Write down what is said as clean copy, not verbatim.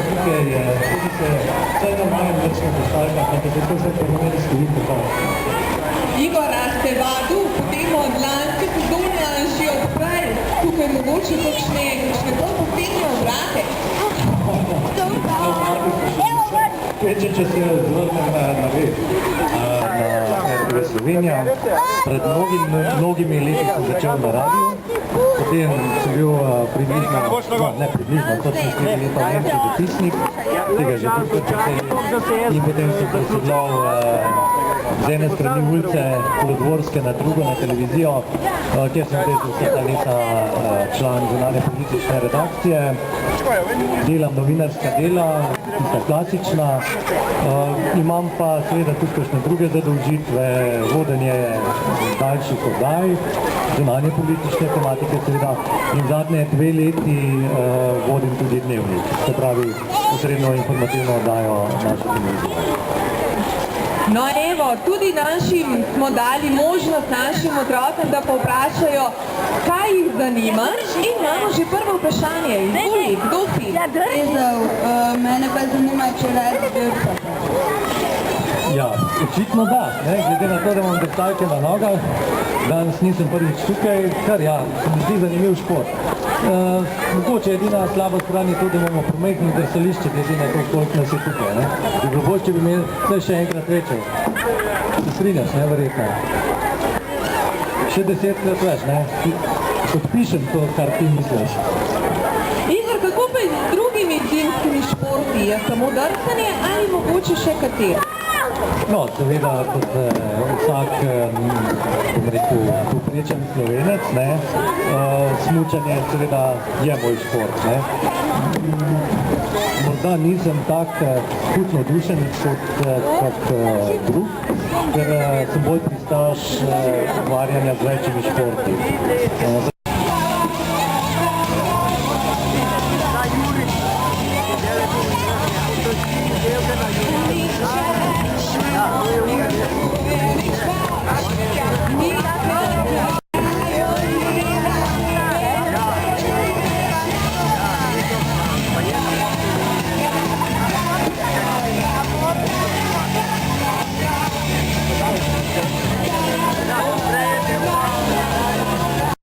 tukaj je, tudi se vsaj na manj vrstne postavljaka, ampak zato se pomeni stoji tako. Igor, a ste vadu, potem od lanske sezone že odprej, tukaj mogoče kakšne bolj posebne obrate? Peče, če se zvrnem na ved, na RTV Slovenija. Pred mnogimi leti sem začel na radiju, potem sem bil približno, točno 4 leta v Nemčiji dopisnik, tega že tukaj in potem sem presedlal z ene strani ulice Kolodvorske na drugo, na televizijo, kjer sem zdaj vse ta leta član zunanje politične redakcije. Delam novinarska dela, tista klasična, imam pa seveda tudi kakšne druge zadolžitve, vodenje daljših oddaj, zunanje politične tematike seveda in zadnje 2 leti vodim tudi dnevnik, se pravi osrednjo informativno oddajo naše televizije. No evo, tudi našim smo dali možnost našim otrokom, da povprašajo, kaj jih zanima in imamo že prvo vprašanje. Izvoli, kdo si? Mene pa zanima, če radi grpa. Ja, očitno da, glede na to, da imam drsalke na nogah, danes nisem prvič tukaj, kar ja, se mi zdi zanimiv šport. Mogoče edina slaba stran je to, da imamo promejhno drsališče, glede na to, koliko nas je tukaj. Bi bilo bolj, če bi imeli vse še enkrat večje. Se strinjaš, verjetno. Še 10krat več, Podpišem to, kar ti misliš. Igor, kako pa je z drugimi zimskimi športi? Je samo drsanje ali mogoče še kateri? No, seveda, kot vsak, bom rekel, povprečen Slovenec, smučanje seveda je moj šport, Morda nisem tak hud navdušenec kot drug, ker sem bolj pristaš ukvarjanja z večjimi športi.